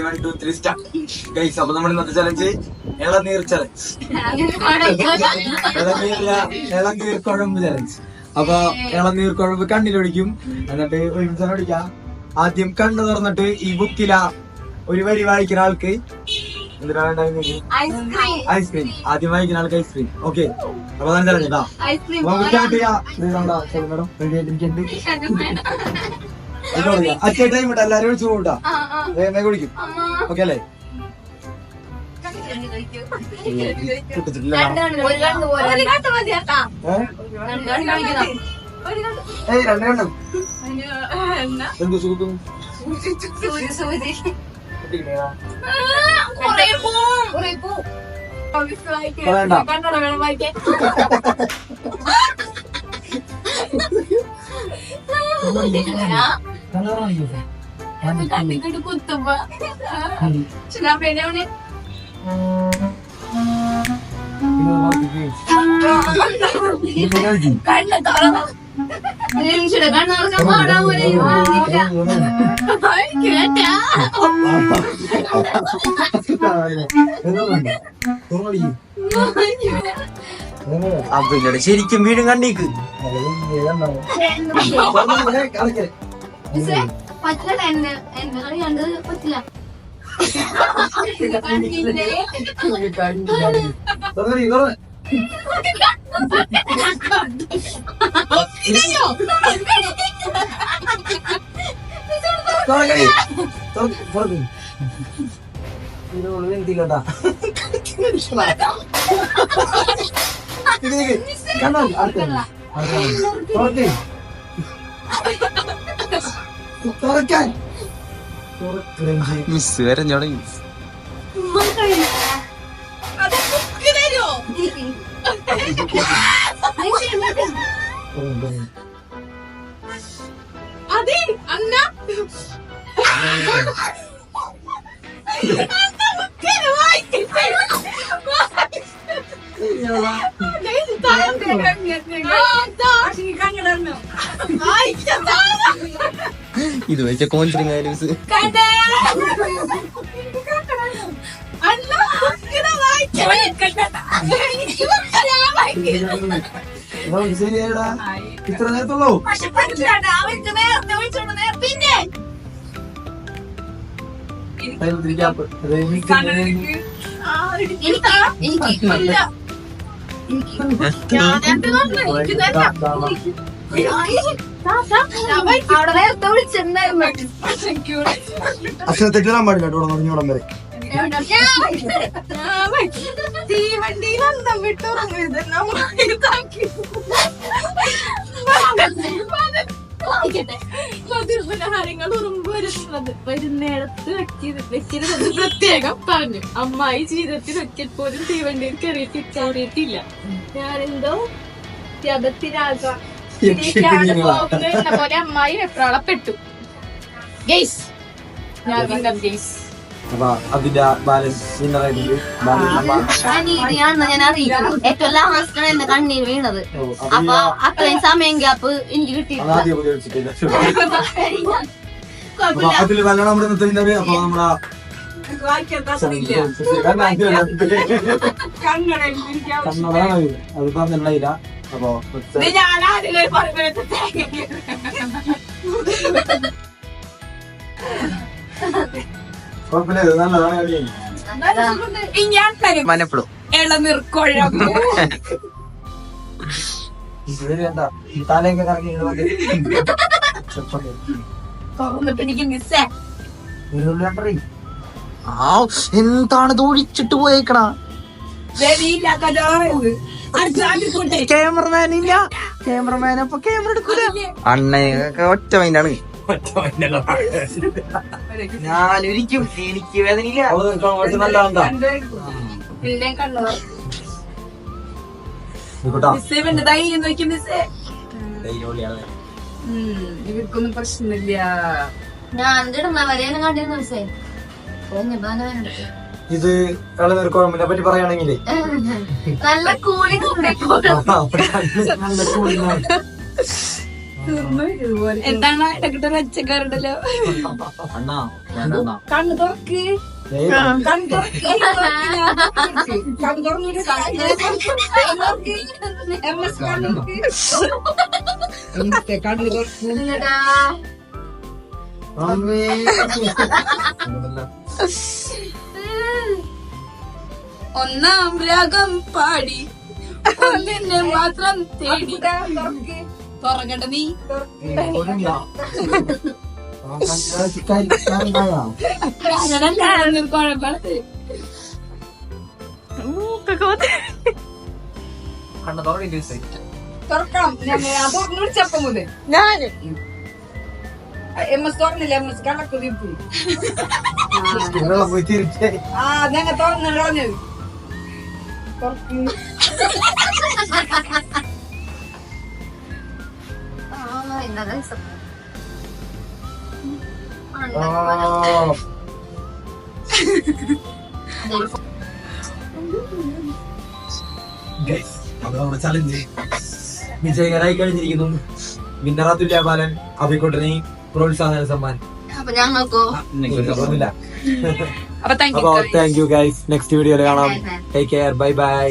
ready, 1, 2, 3, start. Guys, അപ്പൊ നമ്മൾ ഇന്നത്തെ ചലഞ്ച് ഇളനീർ ചലഞ്ച്, ഇളനീർ കുഴമ്പ് ചലഞ്ച്. അപ്പൊ ഇളനീർ കുഴമ്പ് കണ്ണിലൊഴിക്കും, എന്നിട്ട് ഒരുമിച്ച് ഒഴിക്കാം. ആദ്യം കണ്ണ് തുറന്നിട്ട് ഈ ബുക്കില ഒരു വരി വായിക്കുന്ന ആൾക്ക് ഐസ്ക്രീം. ആദ്യം വായിക്കുന്ന ആൾക്ക് ഐസ്ക്രീം. ഓക്കെ, അപ്പൊ ഞാൻ ചലഞ്ച് അച്ഛ ടൈം ഇട്ട എല്ലാരും ഒഴിച്ചു പോട്ടാ, വേഗം കുടിക്കും. ഓക്കെ അല്ലേ? രണ്ടെണ്ണം എന്ത് സുഖം കുത്തുമ്പോ കണ്ണ് തുറന്നു കണ്ണുറക്കം പാടാൻ പോലെ കേട്ടാ അപ്പൊ ശരിക്കും വീടും കണ്ണീക്ക് പറ്റില്ല. എന്റെ കളി കണ്ട് പറ്റില്ല. മിസ് വരഞ്ഞോടെ അതെ അന്ന ഇത് വെച്ച കോൺഫിഡൻസ് ഐലൻസ് ശരിയാടാ, ഇത്ര നേരത്തുള്ളൂ. പിന്നെ അക്ഷര തെറ്റിടാൻ പാടില്ല കേട്ടോ, പറഞ്ഞോടം വരെ. തീവണ്ടിയിൽ അന്തം വിട്ടു മധുരപലഹാരങ്ങൾ വരുന്നിടത്ത് വെച്ചിരുന്നത് പ്രത്യേകം പറഞ്ഞു. അമ്മായി ജീവിതത്തിൽ ഒരിക്കൽ പോലും തീവണ്ടിയിൽ കയറിയിട്ടില്ല. ഞാനെന്തോ ജപത്തിനാകാം പോലെ അമ്മായി വെപ്രാളപ്പെട്ടു. ഗെയ്സ് ഞാൻ ഗെയ്സ് അപ്പൊ അതിന്റെ ബാലൻസ് ഞാൻ അറിയിക്കും. ഏറ്റവും ലാസ്റ്റ് എന്റെ കണ്ണീർ വീണത്. അപ്പൊ അത്രയും സമയം ഗ്യാപ്പ് എനിക്ക് കിട്ടിയില്ല. അതില് നല്ലോണം നമ്മുടെ ഇന്നത്തെ അപ്പൊ നമ്മുടെ അത് പറഞ്ഞില്ല. അപ്പൊ മനപ്പെടും ഇളനിർക്കൊഴമ്പ് തലയൊക്കെ കറങ്ങി എന്താണ് ഒഴിച്ചിട്ട് പോയേക്കണ. ക്യാമറമാൻ ഇല്ല, ക്യാമറമാൻ അപ്പൊ ക്യാമറ എടുക്കൂല. അണ്ണയൊക്കെ ഒറ്റ മൈൻഡാണ്. ഞാനൊരിക്കും എനിക്ക് വേദനയില്ല. ഇവർക്കൊന്നും പ്രശ്നമില്ല. ഞാൻ കണ്ടിരുന്നു മിസ്സേ. ഇത് ഇളനീർ കുഴമ്പിനെ പറ്റി പറയുകയാണെങ്കിൽ നല്ല കൂളി നല്ല കൂളിംഗ് എന്താണ് ഇടക്കിട്ട് വെച്ചക്കാറുണ്ടല്ലോ. അണ്ണാ വേണ്ട കണ്ണു തുറക്ക്, കണ്ണു തുറക്ക്, കണ്ണു തുറന്നിട്ട് കണ്ണു തുറക്ക്. ഒന്നാം രാഗം പാടി ഒന്നിനെ മാത്രം തേടി. തുറക്കണ്ട നീ. കുഴപ്പമില്ല. തുറക്കാം. തുറന്നു വിളിച്ചപ്പം മുതൽ ഞാന് MS തുറന്നില്ല. MS കണക്കുതി പോയി. ഞങ്ങൾ തുറന്നു കളഞ്ഞത്. തുറക്ക്. ചലഞ്ച് വിജയകരമായി കഴിഞ്ഞിരിക്കുന്നു. വിന്നറാത്തുല്യ ബാലൻ അഭിക്കോട്ടനെ പ്രോത്സാഹന സമ്മാനം. അപ്പൊ ഞങ്ങൾക്കോ അപ്പൊ താങ്ക് യു ഗൈസ്. നെക്സ്റ്റ് വീഡിയോയിൽ കാണാം. Take care. Bye bye.